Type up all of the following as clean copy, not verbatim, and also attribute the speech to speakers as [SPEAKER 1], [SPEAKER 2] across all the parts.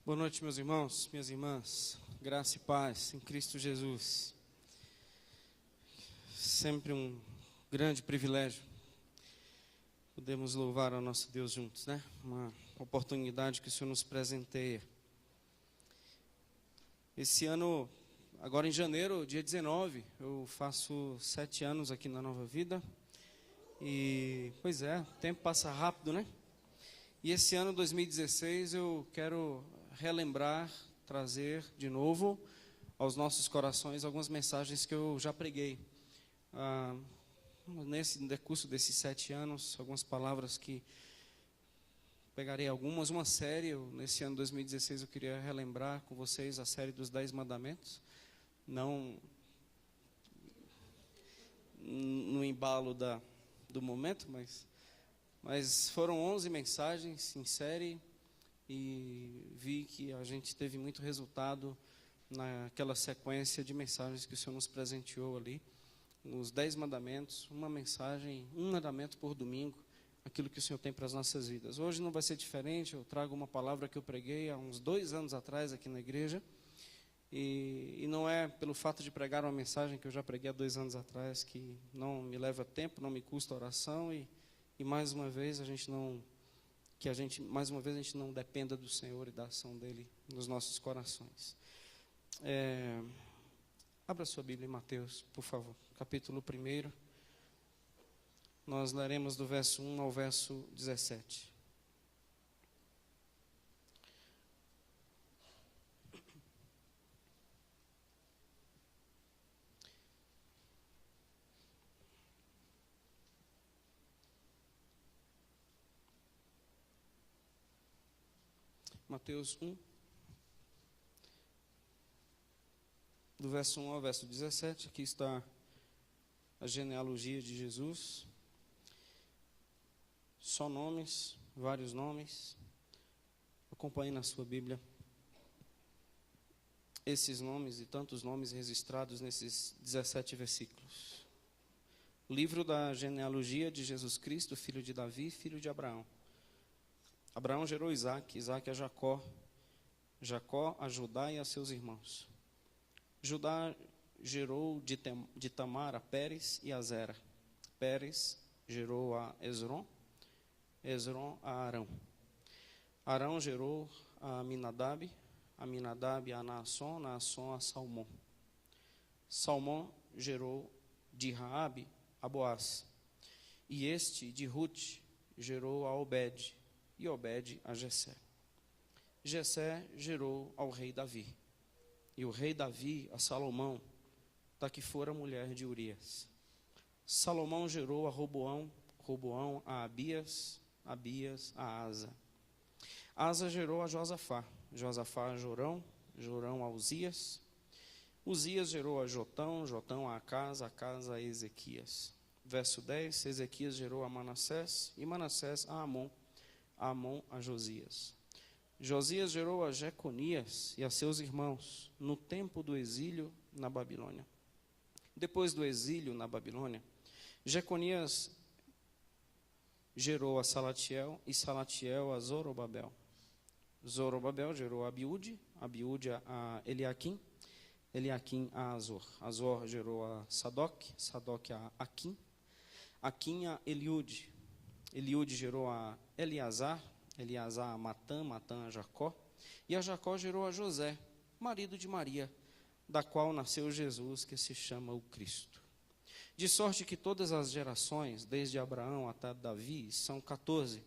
[SPEAKER 1] Boa noite, meus irmãos, minhas irmãs. Graça e paz em Cristo Jesus. Sempre um grande privilégio podermos louvar ao nosso Deus juntos, né? Uma oportunidade que o Senhor nos presenteia. Esse ano, agora em janeiro, dia 19, eu faço 7 anos aqui na Nova Vida. E, pois é, o tempo passa rápido, né? E esse ano, 2016, eu quero relembrar, trazer de novo aos nossos corações algumas mensagens que eu já preguei. Nesse decurso desses 7 anos, algumas palavras que pegarei algumas, uma série. Nesse ano 2016 eu queria relembrar com vocês a série dos 10 mandamentos, não no embalo do momento, mas foram 11 mensagens em série e vi que a gente teve muito resultado naquela sequência de mensagens que o Senhor nos presenteou ali. Os 10 mandamentos, uma mensagem, um mandamento por domingo, aquilo que o Senhor tem para as nossas vidas. Hoje não vai ser diferente, eu trago uma palavra que eu preguei há uns 2 anos atrás aqui na igreja, e não é pelo fato de pregar uma mensagem que eu já preguei há 2 anos atrás, que não me leva tempo, não me custa oração, e mais uma vez a gente não dependa do Senhor e da ação dEle nos nossos corações. Abra sua Bíblia em Mateus, por favor, capítulo 1. Nós leremos do verso 1 ao verso 17. Mateus 1, do verso 1 ao verso 17, aqui está a genealogia de Jesus. Só nomes, vários nomes. Acompanhe na sua Bíblia esses nomes e tantos nomes registrados nesses 17 versículos. Livro da genealogia de Jesus Cristo, filho de Davi, filho de Abraão. Abraão gerou Isaque, Isaque a Jacó, Jacó a Judá e a seus irmãos. Judá gerou de Tamar a Pérez e a Zera. Pérez gerou a Esrom, Esrom a Arão. Arão gerou a Aminadab, Aminadab a Naasson, Naasson a Salmão. Salmão gerou de Raabe a Boaz. E este de Ruth gerou a Obed, e Obed a Jessé. Jessé gerou ao rei Davi. E o rei Davi a Salomão, da que fora mulher de Urias. Salomão gerou a Roboão, Roboão a Abias, Abias a Asa. Asa gerou a Josafá, Josafá a Jorão, Jorão a Uzias. Uzias gerou a Jotão, Jotão a Acasa, Acasa a Ezequias. Verso 10, Ezequias gerou a Manassés, e Manassés a Amon, Amon a Josias. Josias gerou a Jeconias e a seus irmãos no tempo do exílio na Babilônia. Depois do exílio na Babilônia, Jeconias gerou a Salatiel e Salatiel a Zorobabel. Zorobabel gerou a Abiúde, Abiúde a Eliaquim, Eliaquim a Azor. Azor gerou a Sadoc, Sadoc a Aquim, Aquim a Eliúde. Eliúde gerou a Eleazar, Eleazar a Matã, Matã a Jacó, e a Jacó gerou a José, marido de Maria, da qual nasceu Jesus, que se chama o Cristo. De sorte que todas as gerações, desde Abraão até Davi, são 14.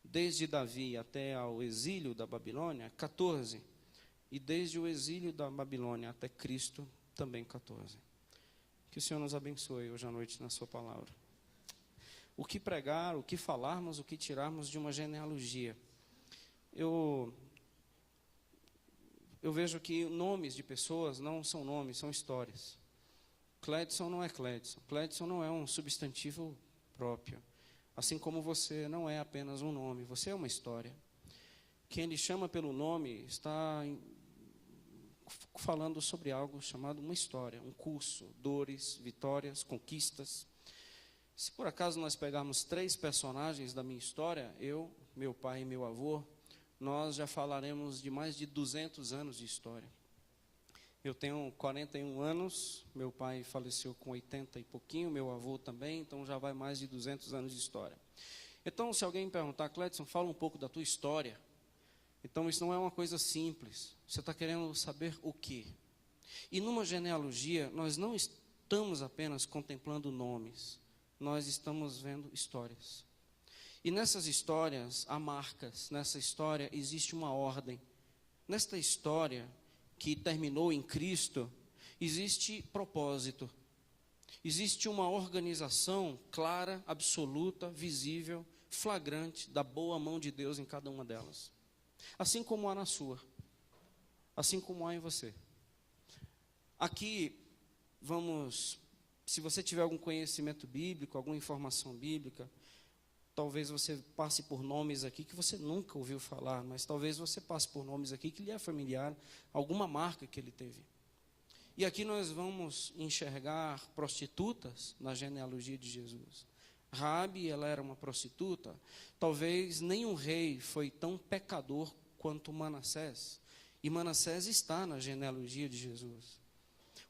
[SPEAKER 1] Desde Davi até ao exílio da Babilônia, 14. E desde o exílio da Babilônia até Cristo, também 14. Que o Senhor nos abençoe hoje à noite na sua palavra. O que pregar, o que falarmos, o que tirarmos de uma genealogia. Eu vejo que nomes de pessoas não são nomes, são histórias. Cledson não é Cledson. Cledson não é um substantivo próprio. Assim como você não é apenas um nome, você é uma história. Quem lhe chama pelo nome está falando sobre algo chamado uma história, um curso, dores, vitórias, conquistas. Se por acaso nós pegarmos 3 personagens da minha história, eu, meu pai e meu avô, nós já falaremos de mais de 200 anos de história. Eu tenho 41 anos, meu pai faleceu com 80 e pouquinho, meu avô também, então já vai mais de 200 anos de história. Então, se alguém me perguntar, Cledson, fala um pouco da tua história. Então, isso não é uma coisa simples. Você está querendo saber o quê? E numa genealogia, nós não estamos apenas contemplando nomes, nós estamos vendo histórias. E nessas histórias há marcas, nessa história existe uma ordem. Nesta história que terminou em Cristo, existe propósito. Existe uma organização clara, absoluta, visível, flagrante, da boa mão de Deus em cada uma delas. Assim como há na sua, assim como há em você. Aqui, se você tiver algum conhecimento bíblico, alguma informação bíblica, talvez você passe por nomes aqui que você nunca ouviu falar, mas talvez você passe por nomes aqui que lhe é familiar, alguma marca que ele teve. E aqui nós vamos enxergar prostitutas na genealogia de Jesus. Raabe, ela era uma prostituta. Talvez nenhum rei foi tão pecador quanto Manassés. E Manassés está na genealogia de Jesus.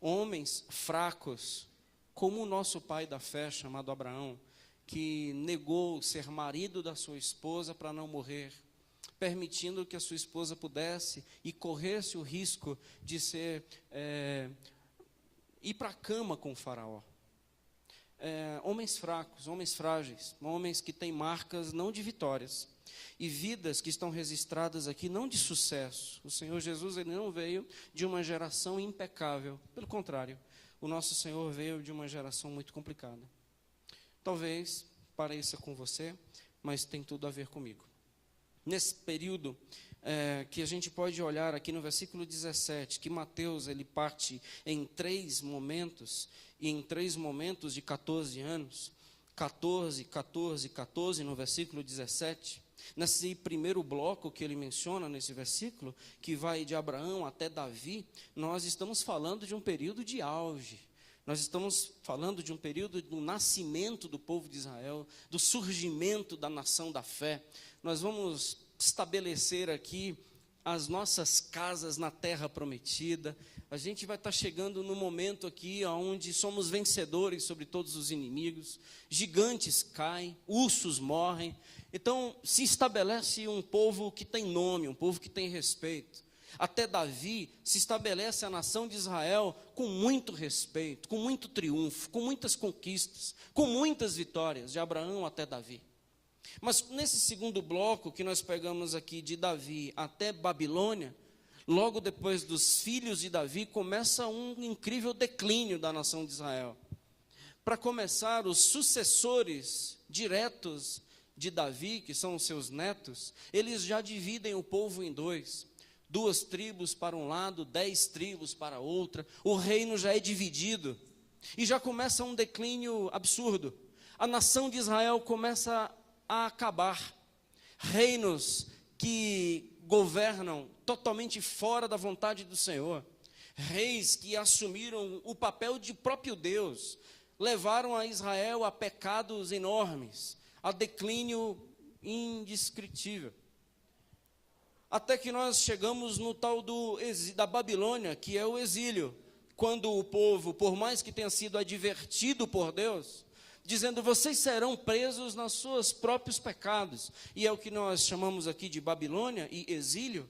[SPEAKER 1] Homens fracos, como o nosso pai da fé, chamado Abraão, que negou ser marido da sua esposa para não morrer, permitindo que a sua esposa pudesse e corresse o risco de ir para a cama com o faraó. Homens fracos, homens frágeis, homens que têm marcas não de vitórias, e vidas que estão registradas aqui não de sucesso. O Senhor Jesus, ele não veio de uma geração impecável, pelo contrário, o nosso Senhor veio de uma geração muito complicada. Talvez pareça com você, mas tem tudo a ver comigo. Nesse período que a gente pode olhar aqui no versículo 17, que Mateus ele parte em 3 momentos, e em 3 momentos de 14 anos, 14, 14, 14 no versículo 17, nesse primeiro bloco que ele menciona nesse versículo, que vai de Abraão até Davi, nós estamos falando de um período de auge. Nós estamos falando de um período do nascimento do povo de Israel, do surgimento da nação da fé. Nós vamos estabelecer aqui as nossas casas na terra prometida. A gente vai estar chegando no momento aqui onde somos vencedores sobre todos os inimigos. Gigantes caem, ursos morrem. Então, se estabelece um povo que tem nome, um povo que tem respeito. Até Davi se estabelece a nação de Israel com muito respeito, com muito triunfo, com muitas conquistas, com muitas vitórias, de Abraão até Davi. Mas nesse segundo bloco que nós pegamos aqui de Davi até Babilônia, logo depois dos filhos de Davi, começa um incrível declínio da nação de Israel. Para começar, os sucessores diretos de Davi, que são os seus netos, eles já dividem o povo em 2. 2 tribos para um lado, 10 tribos para outra. O reino já é dividido. E já começa um declínio absurdo. A nação de Israel começa a acabar. Reinos que governam totalmente fora da vontade do Senhor. Reis que assumiram o papel de próprio Deus. Levaram a Israel a pecados enormes. A declínio indescritível. Até que nós chegamos no tal da Babilônia, que é o exílio. Quando o povo, por mais que tenha sido advertido por Deus, dizendo, vocês serão presos nos seus próprios pecados. E é o que nós chamamos aqui de Babilônia e exílio,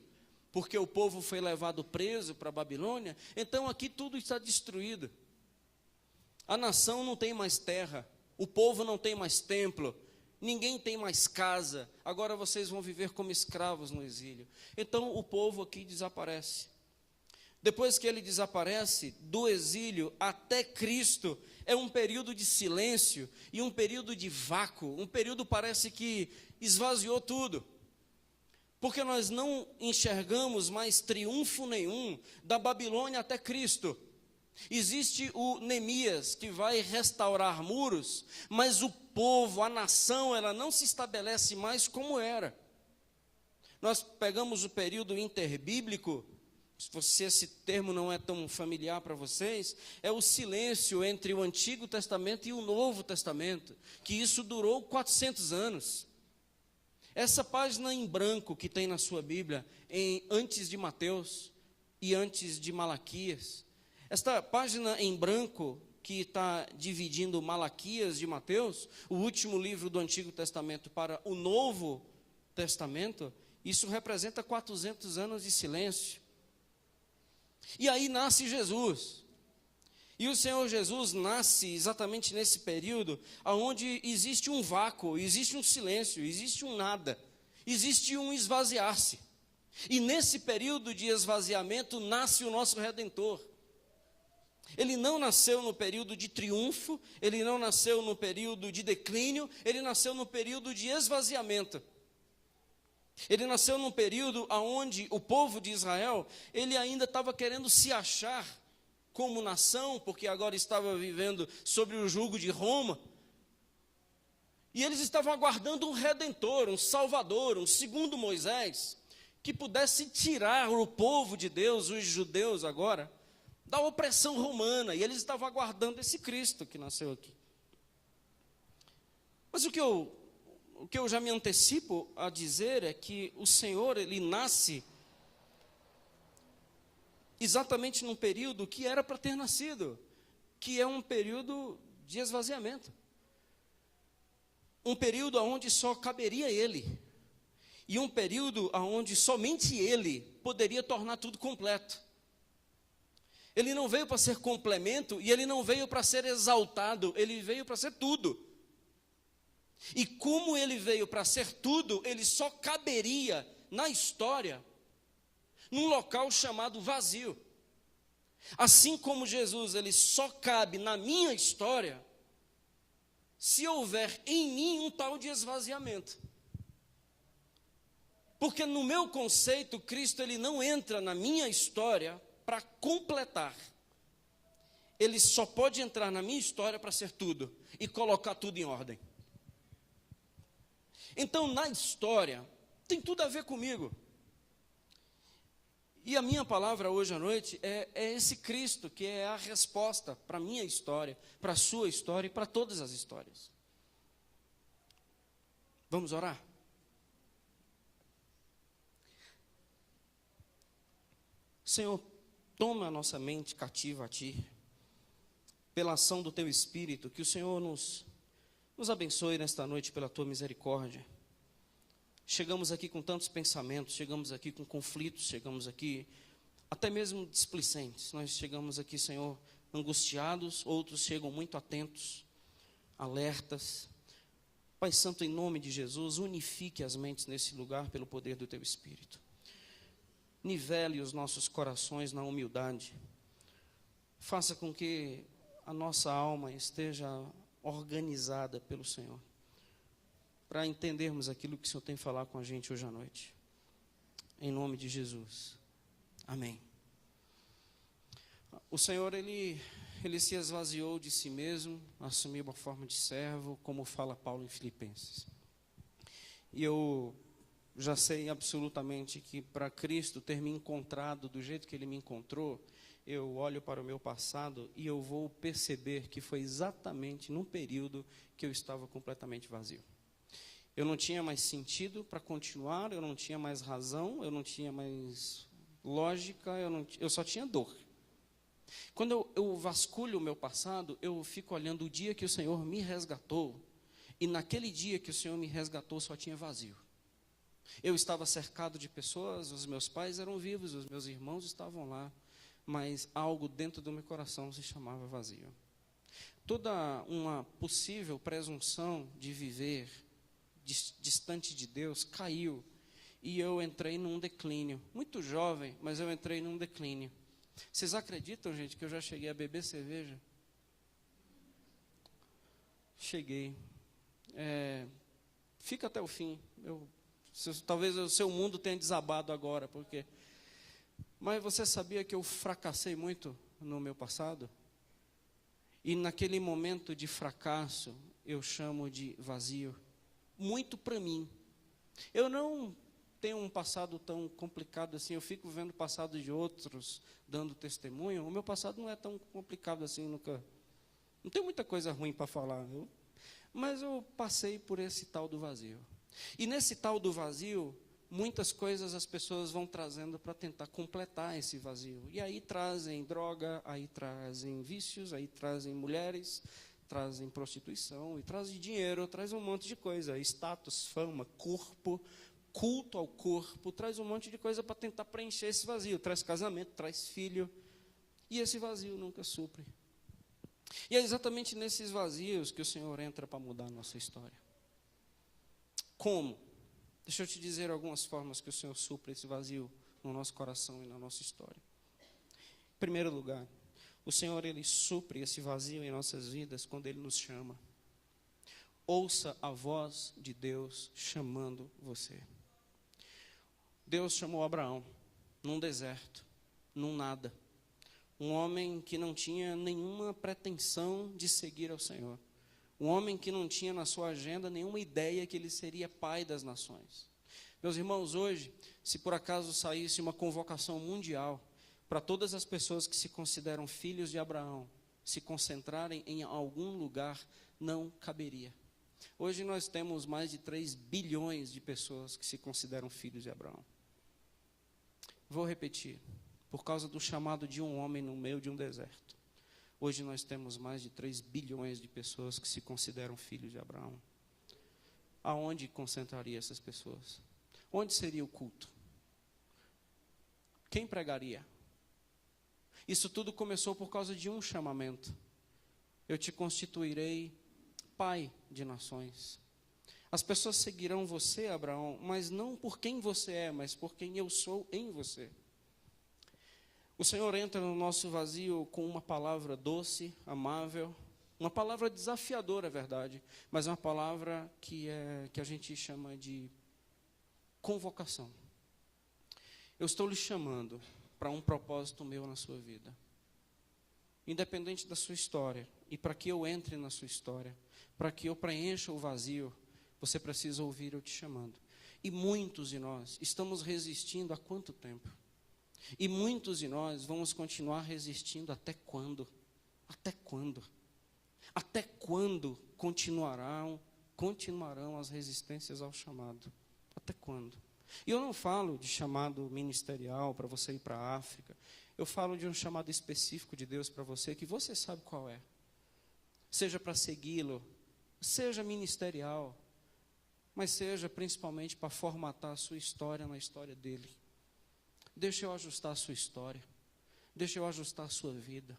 [SPEAKER 1] porque o povo foi levado preso para a Babilônia. Então aqui tudo está destruído. A nação não tem mais terra, o povo não tem mais templo, ninguém tem mais casa, agora vocês vão viver como escravos no exílio. Então o povo aqui desaparece. Depois que ele desaparece, do exílio até Cristo, é um período de silêncio e um período de vácuo, um período parece que esvaziou tudo. Porque nós não enxergamos mais triunfo nenhum da Babilônia até Cristo. Existe o Neemias, que vai restaurar muros, mas o povo, a nação, ela não se estabelece mais como era. Nós pegamos o período interbíblico, se esse termo não é tão familiar para vocês, é o silêncio entre o Antigo Testamento e o Novo Testamento, que isso durou 400 anos. Essa página em branco que tem na sua Bíblia, antes de Mateus e antes de Malaquias, esta página em branco que está dividindo Malaquias de Mateus, o último livro do Antigo Testamento para o Novo Testamento, isso representa 400 anos de silêncio. E aí nasce Jesus. E o Senhor Jesus nasce exatamente nesse período onde existe um vácuo, existe um silêncio, existe um nada, existe um esvaziar-se. E nesse período de esvaziamento nasce o nosso Redentor. Ele não nasceu no período de triunfo, ele não nasceu no período de declínio, ele nasceu no período de esvaziamento. Ele nasceu num período onde o povo de Israel, ele ainda estava querendo se achar como nação, porque agora estava vivendo sobre o jugo de Roma. E eles estavam aguardando um redentor, um salvador, um segundo Moisés, que pudesse tirar o povo de Deus, os judeus agora, da opressão romana. E eles estavam aguardando esse Cristo que nasceu aqui. Mas o que eu já me antecipo a dizer é que o Senhor, ele nasce exatamente num período que era para ter nascido, que é um período de esvaziamento. Um período onde só caberia Ele. E um período onde somente Ele poderia tornar tudo completo. Ele não veio para ser complemento e Ele não veio para ser exaltado, Ele veio para ser tudo. E como Ele veio para ser tudo, Ele só caberia na história num local chamado vazio. Assim como Jesus, ele só cabe na minha história, se houver em mim um tal de esvaziamento. Porque no meu conceito, Cristo ele não entra na minha história para completar. Ele só pode entrar na minha história para ser tudo e colocar tudo em ordem. Então, na história, tem tudo a ver comigo. E a minha palavra hoje à noite é esse Cristo, que é a resposta para a minha história, para a sua história e para todas as histórias. Vamos orar? Senhor, toma a nossa mente cativa a Ti, pela ação do Teu Espírito, que o Senhor nos abençoe nesta noite pela Tua misericórdia. Chegamos aqui com tantos pensamentos, chegamos aqui com conflitos, chegamos aqui até mesmo displicentes. Nós chegamos aqui, Senhor, angustiados, outros chegam muito atentos, alertas. Pai Santo, em nome de Jesus, unifique as mentes nesse lugar pelo poder do Teu Espírito. Nivele os nossos corações na humildade. Faça com que a nossa alma esteja organizada pelo Senhor, para entendermos aquilo que o Senhor tem que falar com a gente hoje à noite. Em nome de Jesus. Amém. O Senhor, Ele se esvaziou de si mesmo, assumiu uma forma de servo, como fala Paulo em Filipenses. E eu já sei absolutamente que para Cristo ter me encontrado do jeito que Ele me encontrou, eu olho para o meu passado e eu vou perceber que foi exatamente num período que eu estava completamente vazio. Eu não tinha mais sentido para continuar, eu não tinha mais razão, eu não tinha mais lógica, eu só tinha dor. Quando eu vasculho o meu passado, eu fico olhando o dia que o Senhor me resgatou, e naquele dia que o Senhor me resgatou só tinha vazio. Eu estava cercado de pessoas, os meus pais eram vivos, os meus irmãos estavam lá, mas algo dentro do meu coração se chamava vazio. Toda uma possível presunção de viver distante de Deus caiu, e eu entrei num declínio, muito jovem, mas eu entrei num declínio. Vocês acreditam, gente, que eu já cheguei a beber cerveja? Cheguei. Fica até o fim. Talvez o seu mundo tenha desabado agora, porque... Mas você sabia que eu fracassei muito no meu passado? E naquele momento de fracasso, eu chamo de vazio. Muito para mim. Eu não tenho um passado tão complicado assim, eu fico vendo o passado de outros, dando testemunho. O meu passado não é tão complicado assim, nunca. Não tem muita coisa ruim para falar, mas eu passei por esse tal do vazio. E nesse tal do vazio, muitas coisas as pessoas vão trazendo para tentar completar esse vazio. E aí trazem droga, aí trazem vícios, aí trazem mulheres, trazem prostituição, e trazem dinheiro, traz um monte de coisa, status, fama, corpo, culto ao corpo, traz um monte de coisa para tentar preencher esse vazio. Traz casamento, traz filho, e esse vazio nunca supre. E é exatamente nesses vazios que o Senhor entra para mudar a nossa história. Como? Deixa eu te dizer algumas formas que o Senhor supre esse vazio no nosso coração e na nossa história. Em primeiro lugar, o Senhor, Ele supre esse vazio em nossas vidas quando Ele nos chama. Ouça a voz de Deus chamando você. Deus chamou Abraão num deserto, num nada. Um homem que não tinha nenhuma pretensão de seguir ao Senhor. Um homem que não tinha na sua agenda nenhuma ideia que ele seria pai das nações. Meus irmãos, hoje, se por acaso saísse uma convocação mundial para todas as pessoas que se consideram filhos de Abraão se concentrarem em algum lugar, não caberia. Hoje nós temos mais de 3 bilhões de pessoas que se consideram filhos de Abraão. Vou repetir, por causa do chamado de um homem no meio de um deserto. Hoje nós temos mais de 3 bilhões de pessoas que se consideram filhos de Abraão. Aonde concentraria essas pessoas? Onde seria o culto? Quem pregaria? Isso tudo começou por causa de um chamamento. Eu te constituirei pai de nações. As pessoas seguirão você, Abraão, mas não por quem você é, mas por quem eu sou em você. O Senhor entra no nosso vazio com uma palavra doce, amável, uma palavra desafiadora, é verdade, mas uma palavra que a gente chama de convocação. Eu estou lhe chamando para um propósito meu na sua vida. Independente da sua história, e para que eu entre na sua história, para que eu preencha o vazio, você precisa ouvir eu te chamando. E muitos de nós estamos resistindo há quanto tempo? E muitos de nós vamos continuar resistindo até quando? Até quando? Até quando continuarão as resistências ao chamado? Até quando? E eu não falo de chamado ministerial para você ir para a África. Eu falo de um chamado específico de Deus para você, que você sabe qual é. Seja para segui-lo, seja ministerial, mas seja principalmente para formatar a sua história na história dele. Deixa eu ajustar a sua história. Deixa eu ajustar a sua vida.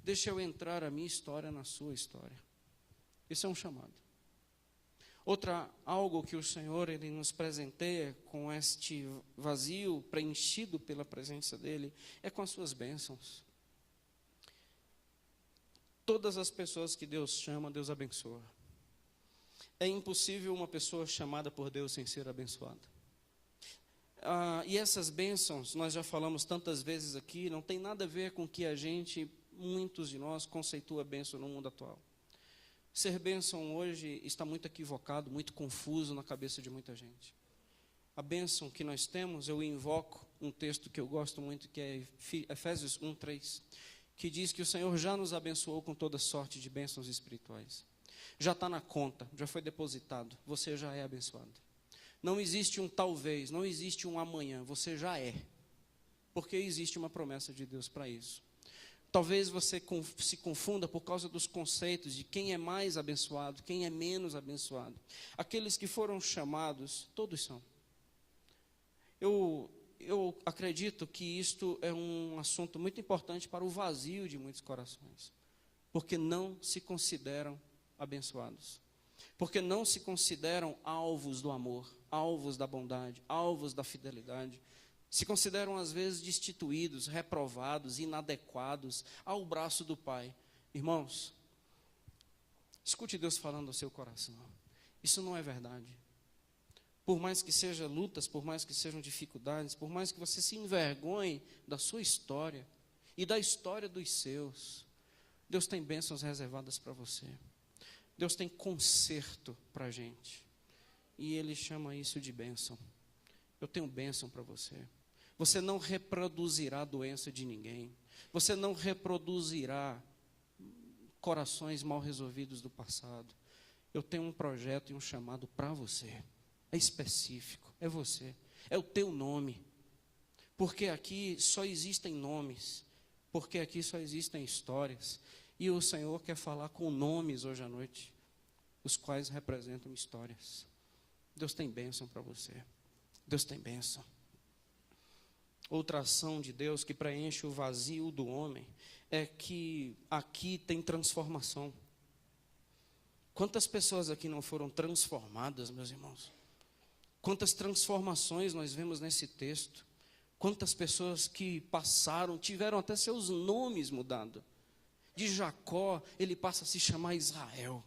[SPEAKER 1] Deixa eu entrar a minha história na sua história. Isso é um chamado. Algo que o Senhor Ele nos presenteia com este vazio preenchido pela presença dEle, é com as suas bênçãos. Todas as pessoas que Deus chama, Deus abençoa. É impossível uma pessoa chamada por Deus sem ser abençoada. E essas bênçãos, nós já falamos tantas vezes aqui, não tem nada a ver com o que muitos de nós, conceitua bênção no mundo atual. Ser bênção hoje está muito equivocado, muito confuso na cabeça de muita gente. A bênção que nós temos, eu invoco um texto que eu gosto muito, que é Efésios 1:3, que diz que o Senhor já nos abençoou com toda sorte de bênçãos espirituais. Já está na conta, já foi depositado, você já é abençoado. Não existe um talvez, não existe um amanhã, você já é. Porque existe uma promessa de Deus para isso. Talvez você se confunda por causa dos conceitos de quem é mais abençoado, quem é menos abençoado. Aqueles que foram chamados, todos são. Eu acredito que isto é um assunto muito importante para o vazio de muitos corações. Porque não se consideram abençoados. Porque não se consideram alvos do amor, alvos da bondade, alvos da fidelidade. Se consideram às vezes destituídos, reprovados, inadequados ao braço do Pai. Irmãos, escute Deus falando ao seu coração. Isso não é verdade. Por mais que sejam lutas, por mais que sejam dificuldades, por mais que você se envergonhe da sua história e da história dos seus, Deus tem bênçãos reservadas para você. Deus tem conserto para a gente. E Ele chama isso de bênção. Eu tenho bênção para você. Você não reproduzirá a doença de ninguém. Você não reproduzirá corações mal resolvidos do passado. Eu tenho um projeto e um chamado para você. é específico, é você, é o teu nome. Porque aqui só existem nomes, porque aqui só existem histórias. E o Senhor quer falar com nomes hoje à noite, os quais representam histórias. Deus tem bênção para você. Deus tem bênção. Outra ação de Deus que preenche o vazio do homem é que aqui tem transformação. Quantas pessoas aqui não foram transformadas, meus irmãos? Quantas transformações nós vemos nesse texto? Quantas pessoas que passaram, tiveram até seus nomes mudados. De Jacó, ele passa a se chamar Israel.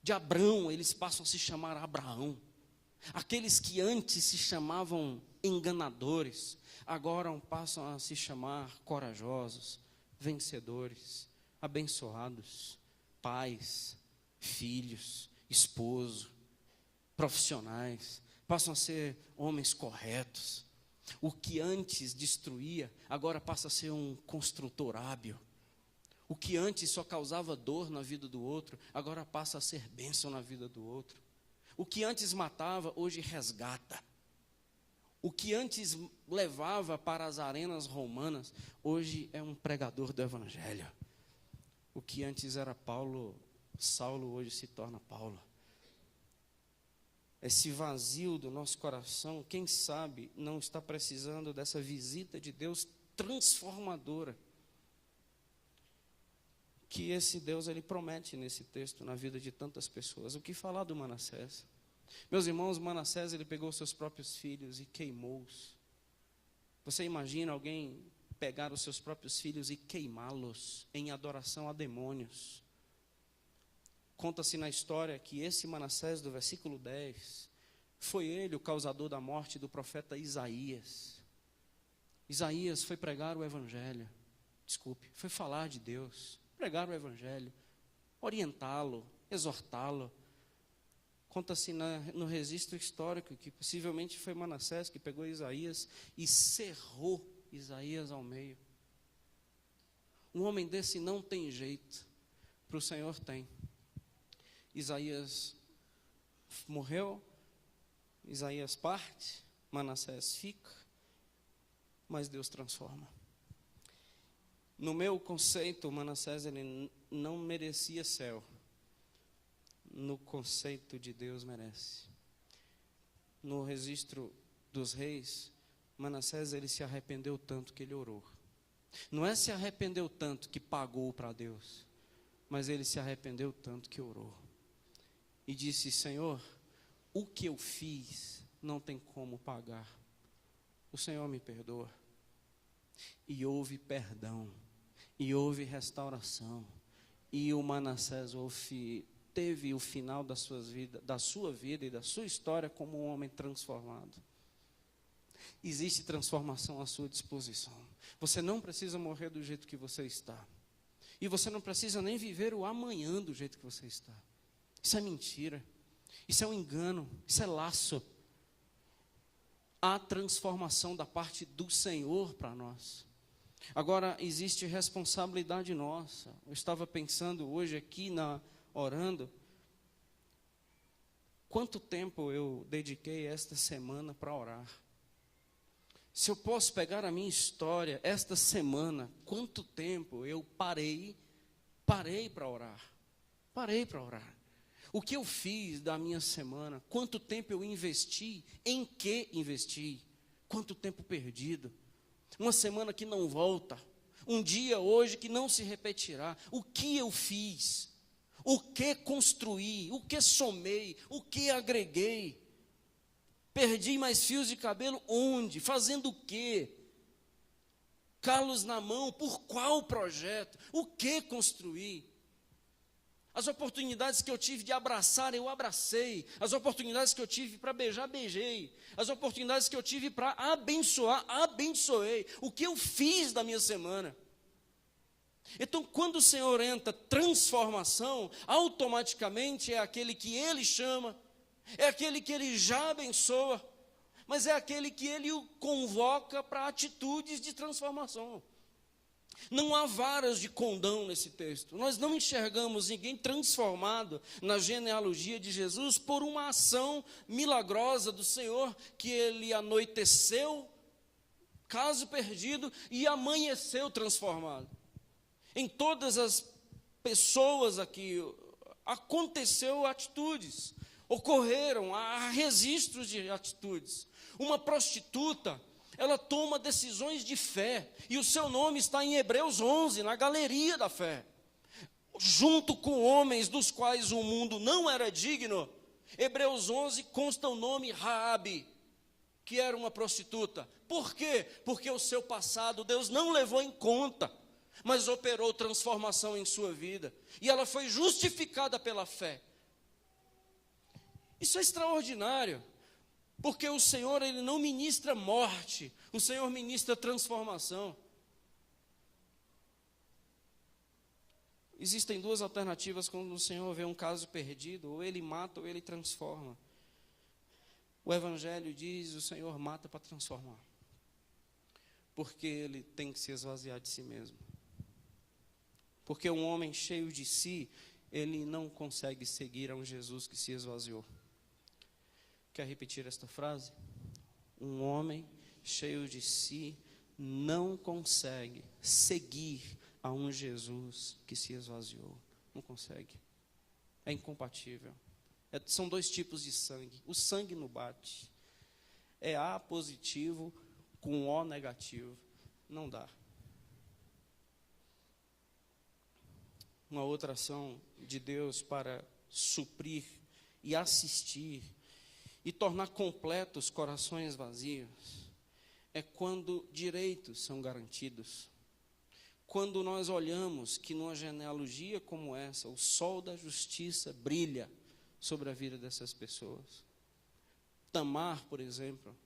[SPEAKER 1] De Abrão, eles passam a se chamar Abraão. Aqueles que antes se chamavam enganadores, agora passam a se chamar corajosos, vencedores, abençoados, pais, filhos, esposo, profissionais, passam a ser homens corretos. O que antes destruía, agora passa a ser um construtor hábil. O que antes só causava dor na vida do outro, agora passa a ser bênção na vida do outro. O que antes matava, hoje resgata. O que antes levava para as arenas romanas, hoje é um pregador do evangelho. O que antes era Saulo hoje se torna Paulo. Esse vazio do nosso coração, quem sabe, não está precisando dessa visita de Deus transformadora, que esse Deus, ele promete nesse texto, na vida de tantas pessoas. O que falar do Manassés? Meus irmãos, Manassés, ele pegou seus próprios filhos e queimou-os. Você imagina alguém pegar os seus próprios filhos e queimá-los em adoração a demônios? Conta-se na história que esse Manassés, do versículo 10, foi ele o causador da morte do profeta Isaías. Isaías foi pregar o evangelho, foi falar de Deus, pregar o evangelho, orientá-lo, exortá-lo. Conta-se no registro histórico que possivelmente foi Manassés que pegou Isaías e cerrou Isaías ao meio. Um homem desse não tem jeito, para o Senhor tem. Isaías morreu, Isaías parte, Manassés fica, mas Deus transforma. No meu conceito, Manassés ele não merecia céu. No conceito de Deus merece. No registro dos reis, Manassés ele se arrependeu tanto que ele orou. Não é se arrependeu tanto que pagou para Deus, mas ele se arrependeu tanto que orou. E disse: Senhor, o que eu fiz não tem como pagar. O Senhor me perdoa. E houve perdão, e houve restauração. E o Manassés teve o final da sua vida e da sua história como um homem transformado. Existe transformação à sua disposição. Você não precisa morrer do jeito que você está. E você não precisa nem viver o amanhã do jeito que você está. Isso é mentira. Isso é um engano. Isso é laço. Há transformação da parte do Senhor para nós. Agora, existe responsabilidade nossa. Eu estava pensando hoje aqui, orando, quanto tempo eu dediquei esta semana para orar. Se eu posso pegar a minha história, esta semana, quanto tempo eu parei para orar. Parei para orar. O que eu fiz da minha semana, quanto tempo eu investi, em que investi, quanto tempo perdido. Uma semana que não volta, um dia hoje que não se repetirá. O que eu fiz, o que construí, o que somei, o que agreguei. Perdi mais fios de cabelo onde? Fazendo o quê? Calos na mão, por qual projeto? O que construí? As oportunidades que eu tive de abraçar, eu abracei. As oportunidades que eu tive para beijar, beijei. As oportunidades que eu tive para abençoar, abençoei. O que eu fiz da minha semana? Então, quando o Senhor entra transformação, automaticamente é aquele que Ele chama, é aquele que Ele já abençoa, mas é aquele que Ele o convoca para atitudes de transformação. Não há varas de condão nesse texto. Nós não enxergamos ninguém transformado na genealogia de Jesus por uma ação milagrosa do Senhor, que ele anoiteceu, caso perdido, e amanheceu transformado. Em todas as pessoas aqui, aconteceu atitudes, ocorreram, há registros de atitudes. Uma prostituta, ela toma decisões de fé, e o seu nome está em Hebreus 11, na galeria da fé. Junto com homens dos quais o mundo não era digno, Hebreus 11 consta o nome Raabe, que era uma prostituta. Por quê? Porque o seu passado Deus não levou em conta, mas operou transformação em sua vida, e ela foi justificada pela fé. Isso é extraordinário, porque o Senhor, ele não ministra morte, o Senhor ministra transformação. Existem duas alternativas quando o Senhor vê um caso perdido: ou ele mata ou ele transforma. O Evangelho diz: o Senhor mata para transformar, porque ele tem que se esvaziar de si mesmo. Porque um homem cheio de si, ele não consegue seguir a um Jesus que se esvaziou. Quer repetir esta frase? Um homem cheio de si não consegue seguir a um Jesus que se esvaziou. Não consegue. É incompatível. São dois tipos de sangue. O sangue não bate. É A positivo com O negativo. Não dá. Uma outra ação de Deus para suprir e assistir e tornar completos corações vazios é quando direitos são garantidos. Quando nós olhamos que numa genealogia como essa, o sol da justiça brilha sobre a vida dessas pessoas. Tamar, por exemplo,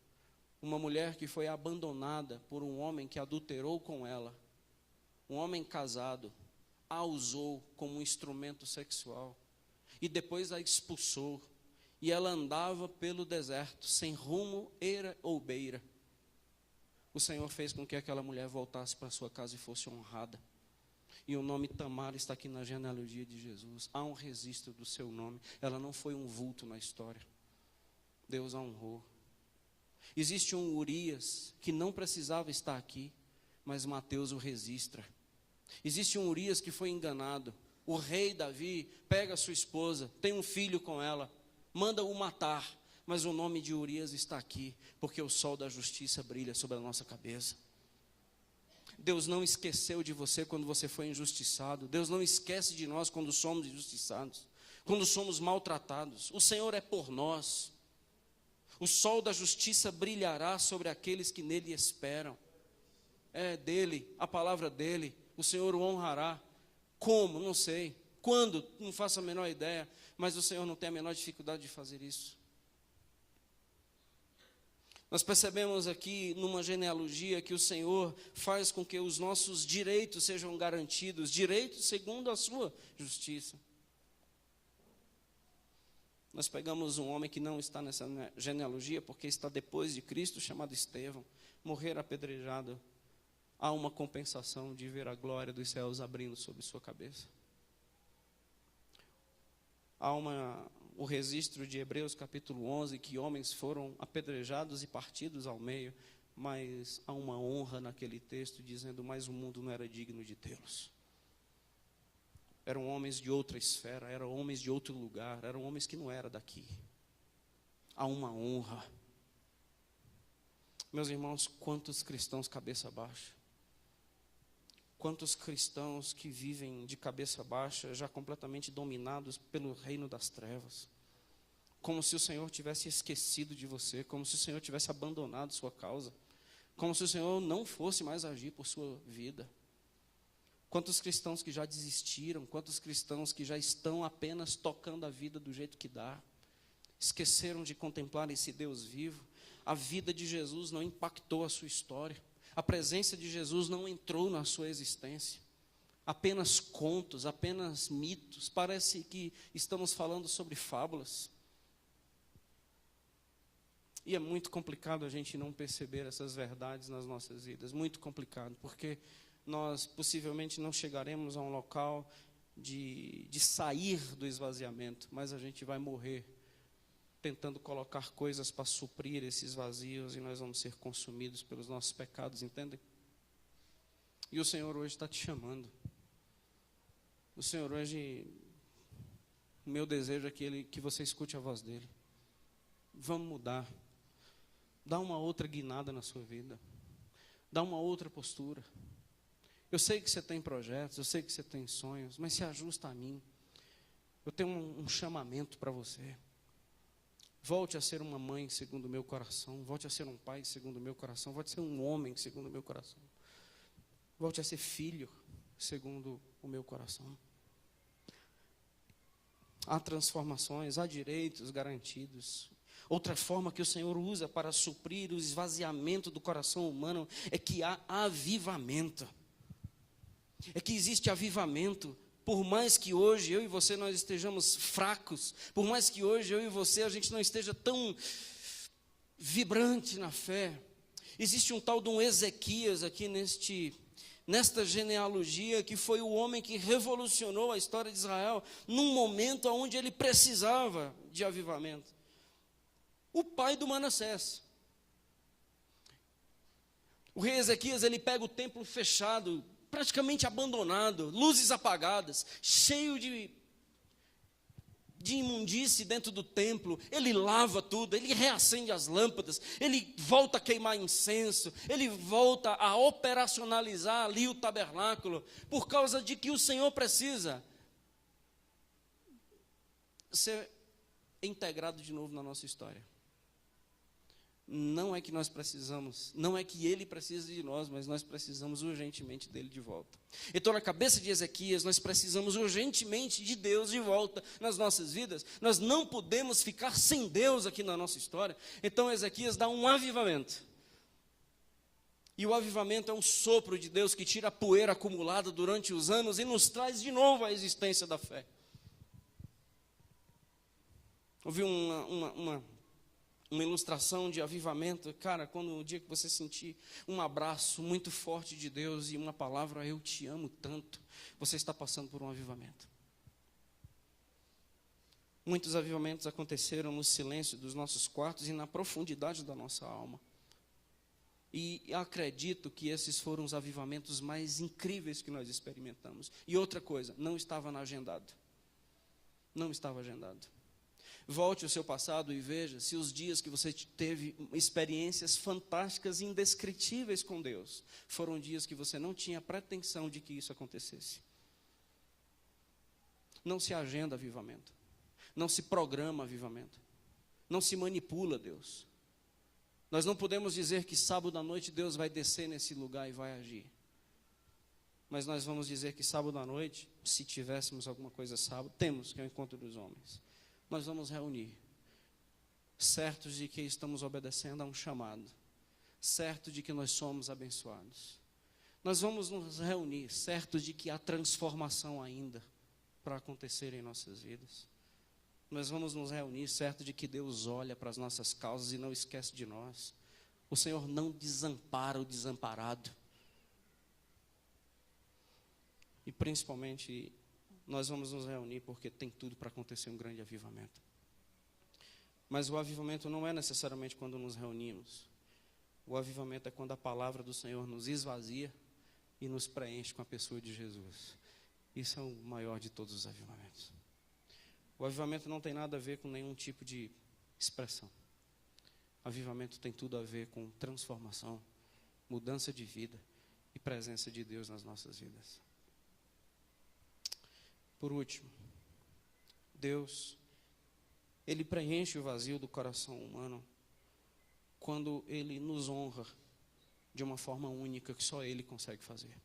[SPEAKER 1] uma mulher que foi abandonada por um homem que adulterou com ela, um homem casado, a usou como um instrumento sexual e depois a expulsou, e ela andava pelo deserto, sem rumo, eira ou beira. O Senhor fez com que aquela mulher voltasse para sua casa e fosse honrada. E o nome Tamar está aqui na genealogia de Jesus. Há um registro do seu nome. Ela não foi um vulto na história. Deus a honrou. Existe um Urias que não precisava estar aqui, mas Mateus o registra. Existe um Urias que foi enganado. O rei Davi pega a sua esposa, tem um filho com ela, manda-o matar, mas o nome de Urias está aqui, porque o sol da justiça brilha sobre a nossa cabeça. Deus não esqueceu de você quando você foi injustiçado. Deus não esquece de nós quando somos injustiçados, quando somos maltratados. O Senhor é por nós. O sol da justiça brilhará sobre aqueles que nele esperam. É dele, a palavra dele, o Senhor o honrará. Como? Não sei. Quando? Não faço a menor ideia. Mas o Senhor não tem a menor dificuldade de fazer isso. Nós percebemos aqui numa genealogia que o Senhor faz com que os nossos direitos sejam garantidos, direitos segundo a sua justiça. Nós pegamos um homem que não está nessa genealogia, porque está depois de Cristo, chamado Estevão, morrer apedrejado. Há uma compensação de ver a glória dos céus abrindo sobre sua cabeça. Há o registro de Hebreus capítulo 11, que homens foram apedrejados e partidos ao meio, mas há uma honra naquele texto, dizendo: mas o mundo não era digno de tê-los. Eram homens de outra esfera, eram homens de outro lugar, eram homens que não eram daqui. Há uma honra. Meus irmãos, quantos cristãos cabeça baixa? Quantos cristãos que vivem de cabeça baixa, já completamente dominados pelo reino das trevas, como se o Senhor tivesse esquecido de você, como se o Senhor tivesse abandonado sua causa, como se o Senhor não fosse mais agir por sua vida. Quantos cristãos que já desistiram, quantos cristãos que já estão apenas tocando a vida do jeito que dá, esqueceram de contemplar esse Deus vivo. A vida de Jesus não impactou a sua história. A presença de Jesus não entrou na sua existência. Apenas contos, apenas mitos. Parece que estamos falando sobre fábulas. E é muito complicado a gente não perceber essas verdades nas nossas vidas. Muito complicado, porque nós possivelmente não chegaremos a um local de sair do esvaziamento, mas a gente vai morrer tentando colocar coisas para suprir esses vazios e nós vamos ser consumidos pelos nossos pecados, entendem? E o Senhor hoje está te chamando. O Senhor hoje, o meu desejo é que você escute a voz dEle. Vamos mudar. Dá uma outra guinada na sua vida. Dá uma outra postura. Eu sei que você tem projetos, eu sei que você tem sonhos, mas se ajusta a mim. Eu tenho um chamamento para você. Volte a ser uma mãe segundo o meu coração. Volte a ser um pai segundo o meu coração. Volte a ser um homem segundo o meu coração. Volte a ser filho segundo o meu coração. Há transformações, há direitos garantidos. Outra forma que o Senhor usa para suprir o esvaziamento do coração humano é que há avivamento. É que existe avivamento. Por mais que hoje eu e você nós estejamos fracos, por mais que hoje eu e você a gente não esteja tão vibrante na fé, existe um tal de um Ezequias aqui nesta genealogia, que foi o homem que revolucionou a história de Israel, num momento onde ele precisava de avivamento. O pai do Manassés. O rei Ezequias, ele pega o templo fechado, praticamente abandonado, luzes apagadas, cheio de imundície dentro do templo. Ele lava tudo, ele reacende as lâmpadas, ele volta a queimar incenso, ele volta a operacionalizar ali o tabernáculo, por causa de que o Senhor precisa ser integrado de novo na nossa história. Não é que nós precisamos, não é que ele precisa de nós, mas nós precisamos urgentemente dele de volta. Então, na cabeça de Ezequias, nós precisamos urgentemente de Deus de volta nas nossas vidas. Nós não podemos ficar sem Deus aqui na nossa história. Então, Ezequias dá um avivamento. E o avivamento é um sopro de Deus que tira a poeira acumulada durante os anos e nos traz de novo a existência da fé. Ouvi uma ilustração de avivamento, cara, quando o dia que você sentir um abraço muito forte de Deus e uma palavra, eu te amo tanto, você está passando por um avivamento. Muitos avivamentos aconteceram no silêncio dos nossos quartos e na profundidade da nossa alma. E acredito que esses foram os avivamentos mais incríveis que nós experimentamos. E outra coisa, não estava agendado. Não estava agendado. Volte ao seu passado e veja se os dias que você teve experiências fantásticas e indescritíveis com Deus foram dias que você não tinha pretensão de que isso acontecesse. Não se agenda avivamento. Não se programa avivamento. Não se manipula Deus. Nós não podemos dizer que sábado à noite Deus vai descer nesse lugar e vai agir. Mas nós vamos dizer que sábado à noite, se tivéssemos alguma coisa sábado, temos, que é o encontro dos homens. Nós vamos reunir, certos de que estamos obedecendo a um chamado, certos de que nós somos abençoados. Nós vamos nos reunir, certos de que há transformação ainda para acontecer em nossas vidas. Nós vamos nos reunir, certos de que Deus olha para as nossas causas e não esquece de nós. O Senhor não desampara o desamparado. E principalmente, nós vamos nos reunir porque tem tudo para acontecer um grande avivamento. Mas o avivamento não é necessariamente quando nos reunimos. O avivamento é quando a palavra do Senhor nos esvazia e nos preenche com a pessoa de Jesus. Isso é o maior de todos os avivamentos. O avivamento não tem nada a ver com nenhum tipo de expressão. Avivamento tem tudo a ver com transformação, mudança de vida e presença de Deus nas nossas vidas. Por último, Deus, Ele preenche o vazio do coração humano quando Ele nos honra de uma forma única que só Ele consegue fazer.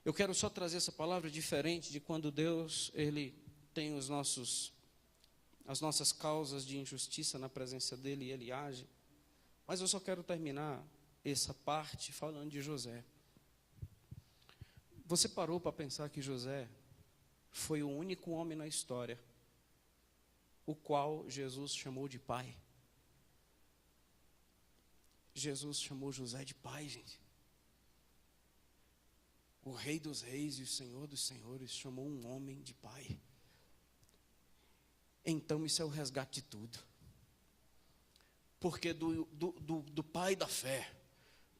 [SPEAKER 1] Eu quero só trazer essa palavra diferente de quando Deus, Ele tem as nossas causas de injustiça na presença dEle e Ele age. Mas eu só quero terminar essa parte falando de José. Você parou para pensar que José foi o único homem na história o qual Jesus chamou de pai? Jesus chamou José de pai, gente. o Rei dos Reis e o Senhor dos Senhores chamou um homem de pai. Então isso é o resgate de tudo. Porque do pai da fé,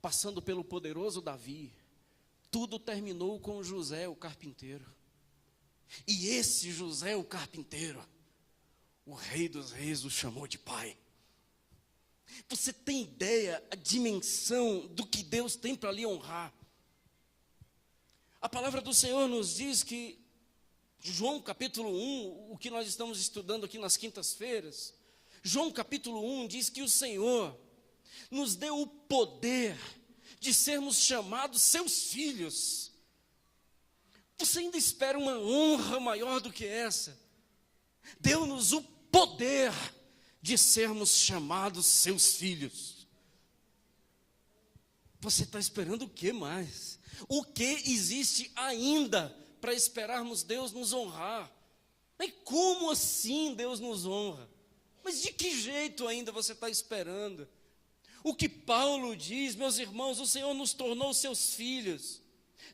[SPEAKER 1] passando pelo poderoso Davi, tudo terminou com José, o carpinteiro. E esse José, o carpinteiro, o Rei dos Reis o chamou de pai. Você tem ideia, a dimensão do que Deus tem para lhe honrar? A palavra do Senhor nos diz que, João capítulo 1, o que nós estamos estudando aqui nas quintas-feiras, João capítulo 1 diz que o Senhor nos deu o poder de sermos chamados seus filhos. Você ainda espera uma honra maior do que essa? Deu-nos o poder de sermos chamados seus filhos. Você está esperando o que mais? O que existe ainda para esperarmos Deus nos honrar? Mas como assim Deus nos honra? Mas de que jeito ainda você está esperando? O que Paulo diz, meus irmãos, o Senhor nos tornou seus filhos.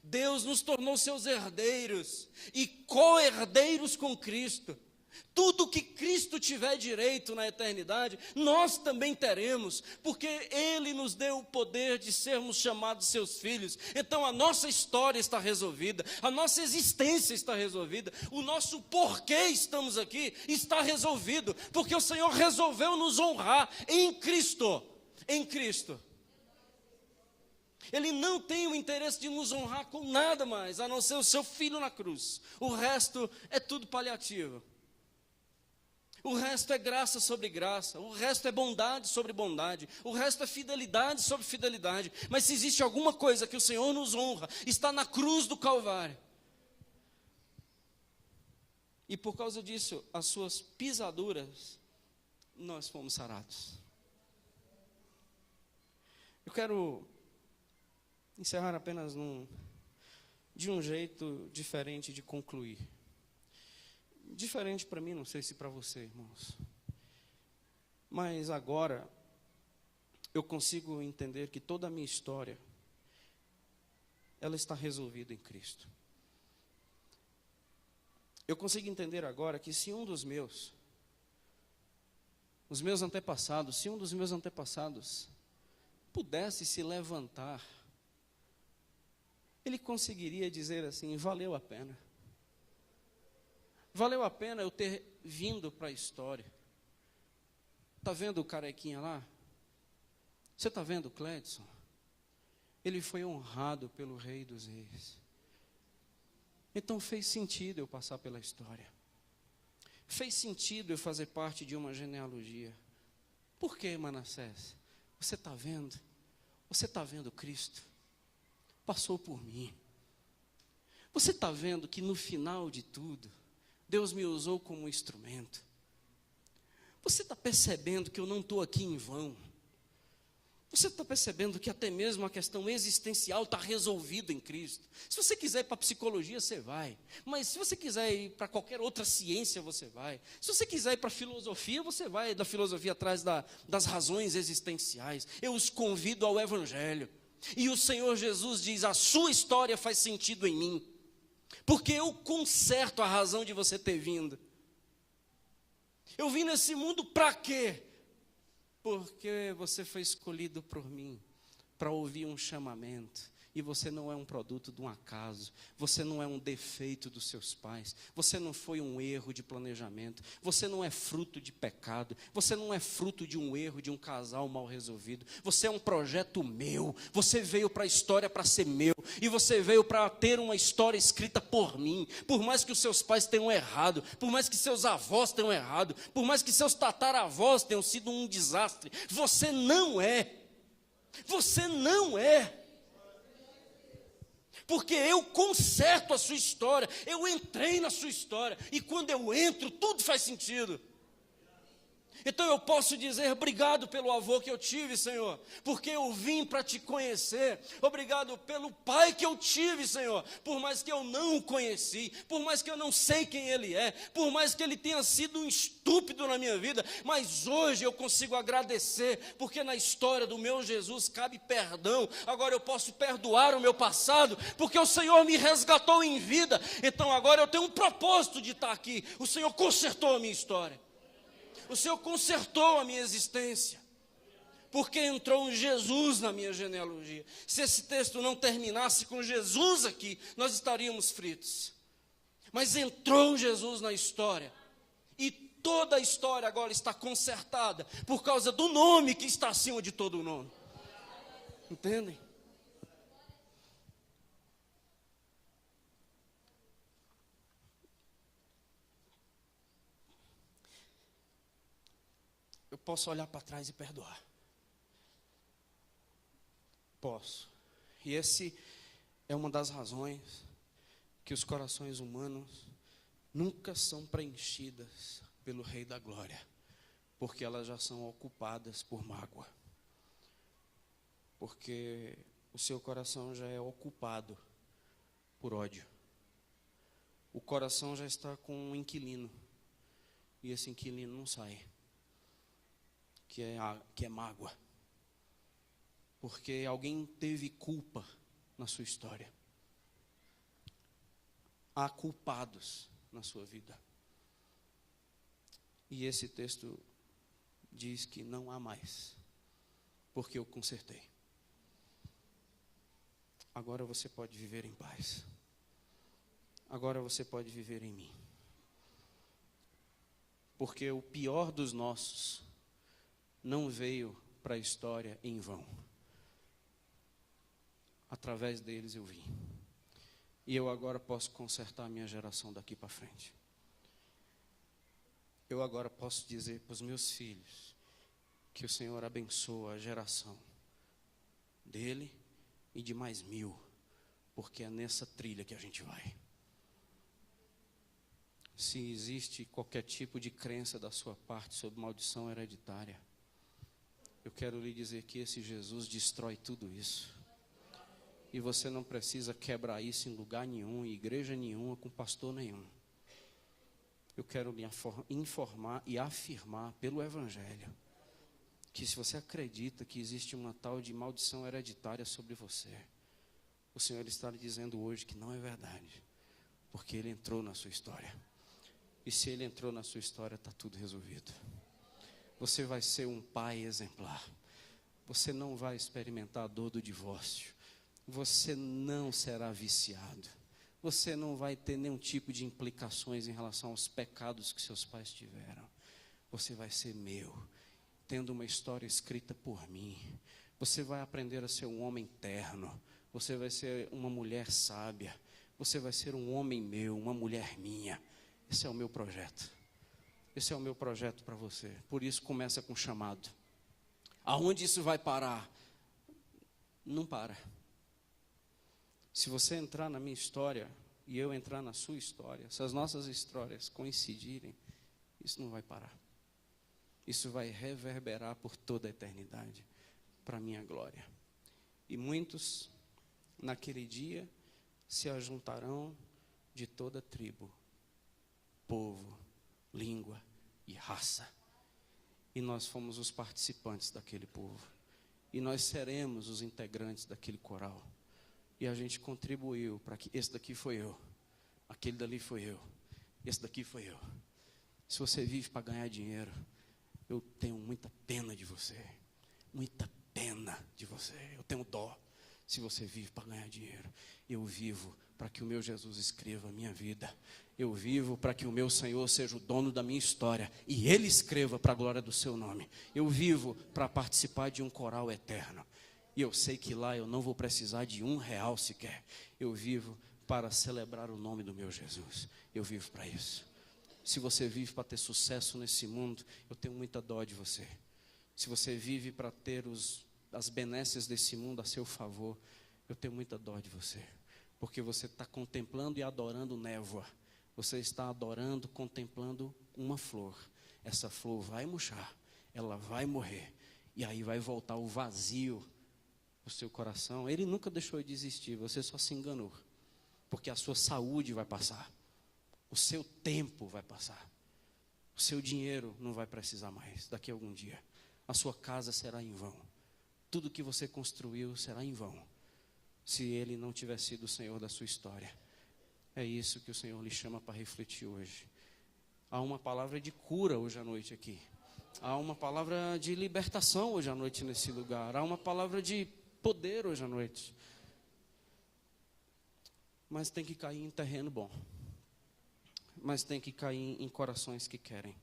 [SPEAKER 1] Deus nos tornou seus herdeiros e co-herdeiros com Cristo. Tudo que Cristo tiver direito na eternidade, nós também teremos, porque Ele nos deu o poder de sermos chamados seus filhos. Então a nossa história está resolvida, a nossa existência está resolvida, o nosso porquê estamos aqui está resolvido, porque o Senhor resolveu nos honrar em Cristo. Em Cristo. Ele não tem o interesse de nos honrar com nada mais, a não ser o seu filho na cruz. O resto é tudo paliativo. O resto é graça sobre graça, o resto é bondade sobre bondade, o resto é fidelidade sobre fidelidade. Mas se existe alguma coisa que o Senhor nos honra, está na cruz do Calvário. E por causa disso, as suas pisaduras, nós fomos sarados. Eu quero encerrar apenas de um jeito diferente de concluir. Diferente para mim, não sei se para você, irmãos. Mas agora, eu consigo entender que toda a minha história, ela está resolvida em Cristo. Eu consigo entender agora que se os meus antepassados, se um dos meus antepassados pudesse se levantar, ele conseguiria dizer assim: valeu a pena. Valeu a pena eu ter vindo para a história. Está vendo o carequinha lá? Você está vendo o Cledson? Ele foi honrado pelo Rei dos Reis. Então fez sentido eu passar pela história. Fez sentido eu fazer parte de uma genealogia. Por que, Manassés? Você está vendo? Você está vendo Cristo? Passou por mim. Você está vendo que no final de tudo, Deus me usou como instrumento. Você está percebendo que eu não estou aqui em vão? Você está percebendo que até mesmo a questão existencial está resolvida em Cristo? Se você quiser ir para a psicologia, você vai. Mas se você quiser ir para qualquer outra ciência, você vai. Se você quiser ir para a filosofia, você vai da filosofia atrás das razões existenciais. Eu os convido ao Evangelho. E o Senhor Jesus diz: a sua história faz sentido em mim. Porque eu conserto a razão de você ter vindo. Eu vim nesse mundo para quê? Porque você foi escolhido por mim para ouvir um chamamento. E você não é um produto de um acaso. Você não é um defeito dos seus pais. Você não foi um erro de planejamento. Você não é fruto de pecado. Você não é fruto de um erro de um casal mal resolvido. Você é um projeto meu. Você veio para a história para ser meu. E você veio para ter uma história escrita por mim. Por mais que os seus pais tenham errado. Por mais que seus avós tenham errado. Por mais que seus tataravós tenham sido um desastre. Você não é. Você não é. Porque eu conserto a sua história, eu entrei na sua história, e quando eu entro, tudo faz sentido. Então eu posso dizer obrigado pelo avô que eu tive, Senhor, porque eu vim para te conhecer. Obrigado pelo pai que eu tive, Senhor, por mais que eu não o conheci, por mais que eu não sei quem ele é, por mais que ele tenha sido um estúpido na minha vida, mas hoje eu consigo agradecer, porque na história do meu Jesus cabe perdão. Agora eu posso perdoar o meu passado, porque o Senhor me resgatou em vida. Então agora eu tenho um propósito de estar aqui. O Senhor consertou a minha história. O Senhor consertou a minha existência, porque entrou um Jesus na minha genealogia. Se esse texto não terminasse com Jesus aqui, nós estaríamos fritos. Mas entrou um Jesus na história, e toda a história agora está consertada, por causa do nome que está acima de todo o nome. Entendem? Eu posso olhar para trás e perdoar. Posso. E esse é uma das razões que os corações humanos nunca são preenchidas pelo Rei da Glória, porque elas já são ocupadas por mágoa. Porque o seu coração já é ocupado por ódio. O coração já está com um inquilino, e esse inquilino não sai. Que é mágoa, porque alguém teve culpa na sua história. Há culpados na sua vida, e esse texto diz que não há mais, porque eu consertei. Agora você pode viver em paz, agora você pode viver em mim, porque o pior dos nossos não veio para a história em vão. Através deles eu vim. E eu agora posso consertar a minha geração daqui para frente. Eu agora posso dizer para os meus filhos que o Senhor abençoa a geração dele e de mais 1000, porque é nessa trilha que a gente vai. Se existe qualquer tipo de crença da sua parte sobre maldição hereditária, eu quero lhe dizer que esse Jesus destrói tudo isso. E você não precisa quebrar isso em lugar nenhum, em igreja nenhuma, com pastor nenhum. Eu quero lhe informar e afirmar pelo Evangelho, que se você acredita que existe uma tal de maldição hereditária sobre você, o Senhor está lhe dizendo hoje que não é verdade, porque Ele entrou na sua história. E se Ele entrou na sua história, está tudo resolvido. Você vai ser um pai exemplar. Você não vai experimentar a dor do divórcio. Você não será viciado. Você não vai ter nenhum tipo de implicações em relação aos pecados que seus pais tiveram. Você vai ser meu, tendo uma história escrita por mim. Você vai aprender a ser um homem terno. Você vai ser uma mulher sábia. Você vai ser um homem meu, uma mulher minha. Esse é o meu projeto. Esse é o meu projeto para você. Por isso começa com chamado. Aonde isso vai parar? Não para. Se você entrar na minha história e eu entrar na sua história, se as nossas histórias coincidirem, isso não vai parar. Isso vai reverberar por toda a eternidade, para a minha glória. E muitos, naquele dia, se ajuntarão de toda tribo, povo, língua e raça. E nós fomos os participantes daquele povo. E nós seremos os integrantes daquele coral. E a gente contribuiu para que esse daqui foi eu, aquele dali foi eu, esse daqui foi eu. Se você vive para ganhar dinheiro, eu tenho muita pena de você. Muita pena de você. Eu tenho dó. Se você vive para ganhar dinheiro, eu vivo para que o meu Jesus escreva a minha vida. Eu vivo para que o meu Senhor seja o dono da minha história e Ele escreva para a glória do seu nome. Eu vivo para participar de um coral eterno. E eu sei que lá eu não vou precisar de R$1 sequer. Eu vivo para celebrar o nome do meu Jesus. Eu vivo para isso. Se você vive para ter sucesso nesse mundo, eu tenho muita dó de você. Se você vive para ter as benesses desse mundo a seu favor, eu tenho muita dó de você. Porque você está contemplando e adorando névoa. Você está adorando, contemplando uma flor. essa flor vai murchar, ela vai morrer, e aí vai voltar o vazio no seu coração. Ele nunca deixou de existir, você só se enganou, porque a sua saúde vai passar, o seu tempo vai passar, o seu dinheiro não vai precisar mais daqui a algum dia, a sua casa será em vão, tudo que você construiu será em vão, se Ele não tiver sido o Senhor da sua história. É isso que o Senhor lhe chama para refletir hoje. Há uma palavra de cura hoje à noite aqui. Há uma palavra de libertação hoje à noite nesse lugar. Há uma palavra de poder hoje à noite. Mas tem que cair em terreno bom. Mas tem que cair em corações que querem.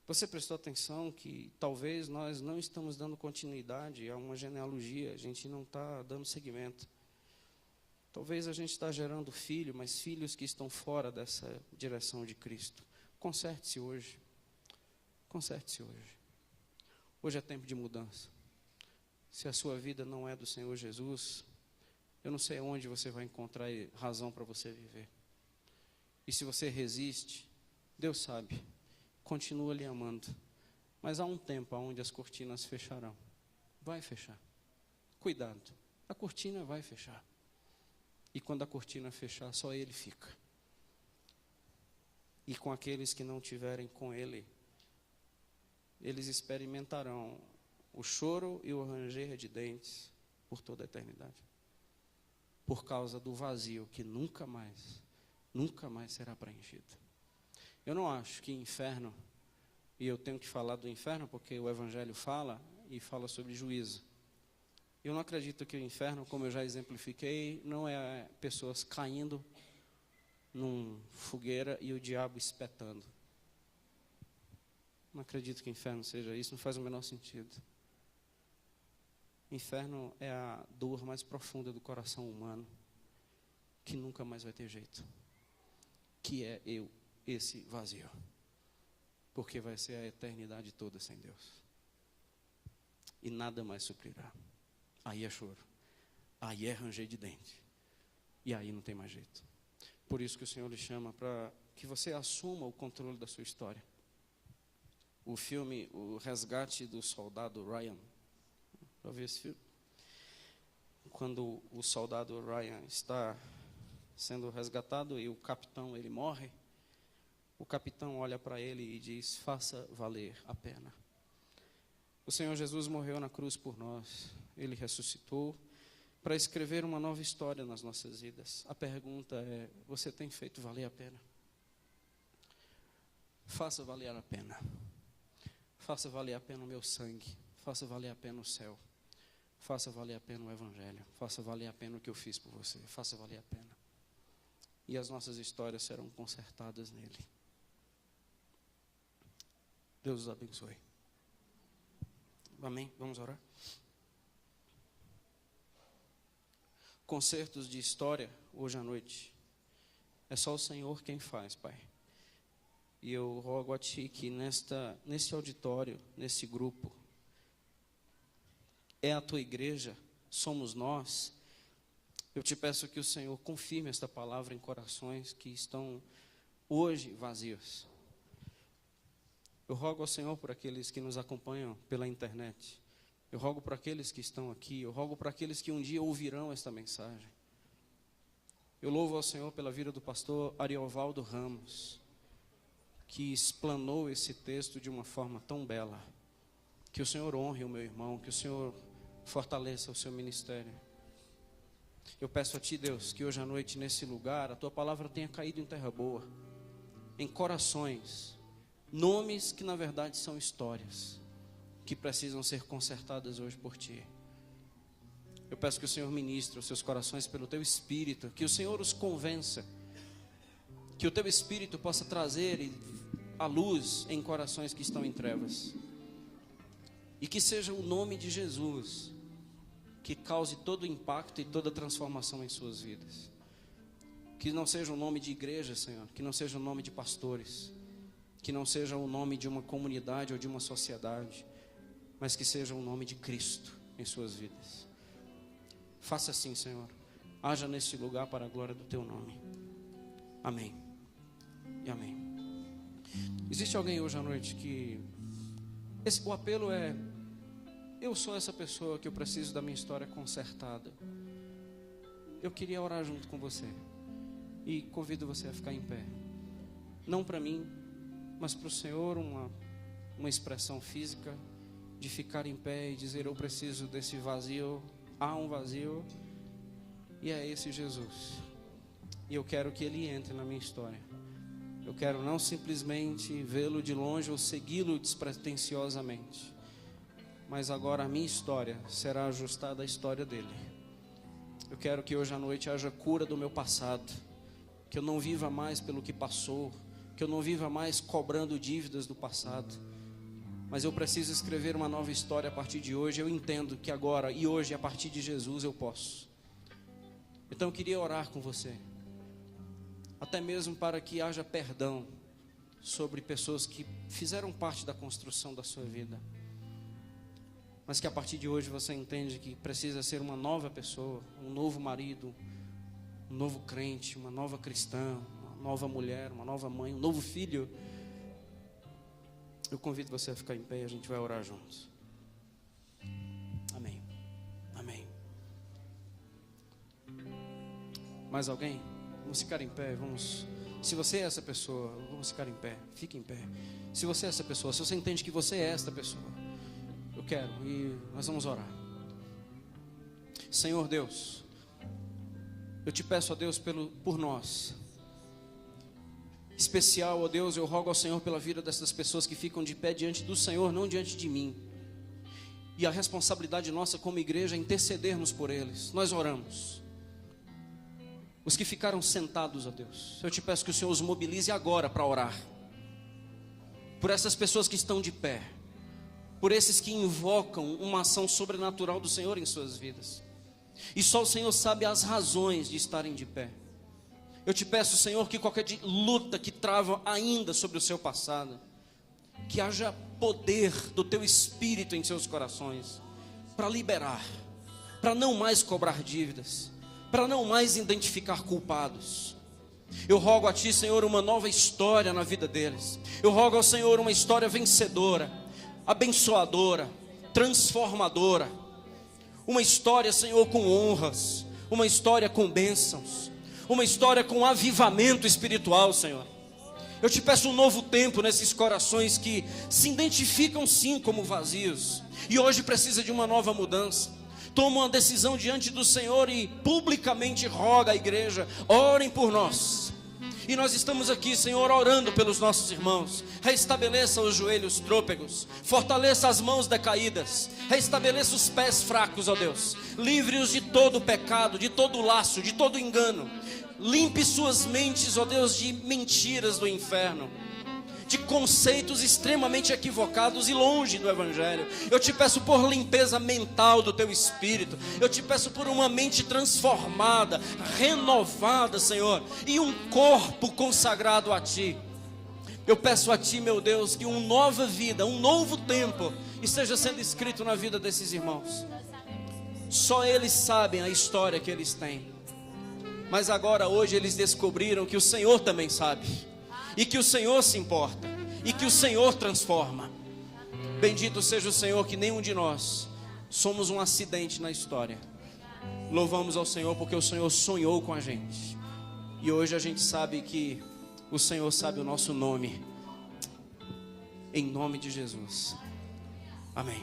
[SPEAKER 1] Você prestou atenção que talvez nós não estamos dando continuidade a uma genealogia, a gente não está dando seguimento. Talvez a gente está gerando filho, mas filhos que estão fora dessa direção de Cristo. Conserte-se hoje. Conserte-se hoje. Hoje é tempo de mudança. Se a sua vida não é do Senhor Jesus, eu não sei onde você vai encontrar razão para você viver. E se você resiste, Deus sabe, continua lhe amando. Mas há um tempo onde as cortinas fecharão. Vai fechar. Cuidado, a cortina vai fechar. E quando a cortina fechar, só Ele fica. E com aqueles que não tiverem com Ele, eles experimentarão o choro e o ranger de dentes por toda a eternidade. Por causa do vazio que nunca mais será preenchido. Eu não acho que inferno, e eu tenho que falar do inferno porque o Evangelho fala e fala sobre juízo. Eu não acredito que o inferno, como eu já exemplifiquei, não é pessoas caindo numa fogueira e o diabo espetando. Não acredito que o inferno seja isso, não faz o menor sentido. O inferno é a dor mais profunda do coração humano, que nunca mais vai ter jeito. Que é esse vazio. Porque vai ser a eternidade toda sem Deus. E nada mais suprirá. Aí é choro, aí é ranger de dente, e aí não tem mais jeito. Por isso que o Senhor lhe chama para que você assuma o controle da sua história. O filme O Resgate do Soldado Ryan, já viu esse filme? Quando o soldado Ryan está sendo resgatado e o capitão, ele morre, o capitão olha para ele e diz: faça valer a pena. O Senhor Jesus morreu na cruz por nós. Ele ressuscitou para escrever uma nova história nas nossas vidas. A pergunta é: você tem feito valer a pena? Faça valer a pena. Faça valer a pena o meu sangue. Faça valer a pena o céu. Faça valer a pena o Evangelho. Faça valer a pena o que eu fiz por você. Faça valer a pena. E as nossas histórias serão consertadas nele. Deus os abençoe. Amém? Vamos orar? Concertos de história, hoje à noite, é só o Senhor quem faz, Pai. E eu rogo a Ti que nesse auditório, nesse grupo, é a Tua igreja, somos nós. Eu te peço que o Senhor confirme esta palavra em corações que estão hoje vazios. Eu rogo ao Senhor por aqueles que nos acompanham pela internet. Eu rogo por aqueles que estão aqui. Eu rogo por aqueles que um dia ouvirão esta mensagem. Eu louvo ao Senhor pela vida do pastor Ariovaldo Ramos, que explanou esse texto de uma forma tão bela. Que o Senhor honre o meu irmão, que o Senhor fortaleça o seu ministério. Eu peço a Ti, Deus, que hoje à noite nesse lugar a Tua palavra tenha caído em terra boa, em corações, nomes que na verdade são histórias, que precisam ser consertadas hoje por Ti. Eu peço que o Senhor ministre os seus corações pelo Teu Espírito, que o Senhor os convença, que o Teu Espírito possa trazer a luz em corações que estão em trevas, e que seja o nome de Jesus que cause todo o impacto e toda a transformação em suas vidas. Que não seja o nome de igreja, Senhor, que não seja o nome de pastores, que não seja o nome de uma comunidade ou de uma sociedade, mas que seja o nome de Cristo em suas vidas. Faça assim, Senhor. Haja neste lugar para a glória do Teu nome. Amém e amém. Existe alguém hoje à noite que... o apelo é: eu sou essa pessoa que eu preciso da minha história consertada. Eu queria orar junto com você. E convido você a ficar em pé. Não para mim, mas para o Senhor, uma expressão física de ficar em pé e dizer: eu preciso desse vazio. Há um vazio, e é esse Jesus. E eu quero que Ele entre na minha história. Eu quero não simplesmente vê-lo de longe ou segui-lo despretensiosamente, mas agora a minha história será ajustada à história dele. Eu quero que hoje à noite haja cura do meu passado, que eu não viva mais pelo que passou, que eu não viva mais cobrando dívidas do passado, mas eu preciso escrever uma nova história a partir de hoje. Eu entendo que agora e hoje, a partir de Jesus, eu posso. Então eu queria orar com você, até mesmo para que haja perdão sobre pessoas que fizeram parte da construção da sua vida, mas que a partir de hoje você entende que precisa ser uma nova pessoa, um novo marido, um novo crente, uma nova cristã, uma nova mulher, uma nova mãe, um novo filho. Eu convido você a ficar em pé e a gente vai orar juntos. Amém. Amém. Mais alguém? Vamos ficar em pé, vamos... Se você é essa pessoa, vamos ficar em pé. Fique em pé. Se você é essa pessoa, se você entende que você é esta pessoa, eu quero, e nós vamos orar. Senhor Deus, eu te peço, ó Deus, por nós. Especial, ó Deus, eu rogo ao Senhor pela vida dessas pessoas que ficam de pé diante do Senhor, não diante de mim. E a responsabilidade nossa como igreja é intercedermos por eles. Nós oramos. Os que ficaram sentados, ó Deus, eu te peço que o Senhor os mobilize agora para orar. Por essas pessoas que estão de pé. Por esses que invocam uma ação sobrenatural do Senhor em suas vidas. E só o Senhor sabe as razões de estarem de pé. Eu te peço, Senhor, que qualquer luta que trava ainda sobre o seu passado, que haja poder do teu Espírito em seus corações, para liberar, para não mais cobrar dívidas, para não mais identificar culpados. Eu rogo a Ti, Senhor, uma nova história na vida deles. Eu rogo ao Senhor uma história vencedora, abençoadora, transformadora. Uma história, Senhor, com honras, uma história com bênçãos, uma história com avivamento espiritual, Senhor. Eu te peço um novo tempo nesses corações que se identificam sim como vazios e hoje precisa de uma nova mudança. Toma uma decisão diante do Senhor e publicamente roga à igreja: orem por nós. E nós estamos aqui, Senhor, orando pelos nossos irmãos. Restabeleça os joelhos trôpegos, fortaleça as mãos decaídas, restabeleça os pés fracos, ó Deus. Livre-os de todo pecado, de todo laço, de todo engano. Limpe suas mentes, ó Deus, de mentiras do inferno, de conceitos extremamente equivocados e longe do Evangelho. Eu te peço por limpeza mental do teu espírito. Eu te peço por uma mente transformada, renovada, Senhor, e um corpo consagrado a Ti. Eu peço a Ti, meu Deus, que uma nova vida, um novo tempo esteja sendo escrito na vida desses irmãos. Só eles sabem a história que eles têm, mas agora, hoje, eles descobriram que o Senhor também sabe, e que o Senhor se importa, e que o Senhor transforma. Bendito seja o Senhor, que nenhum de nós somos um acidente na história. Louvamos ao Senhor porque o Senhor sonhou com a gente, e hoje a gente sabe que o Senhor sabe o nosso nome. Em nome de Jesus. Amém.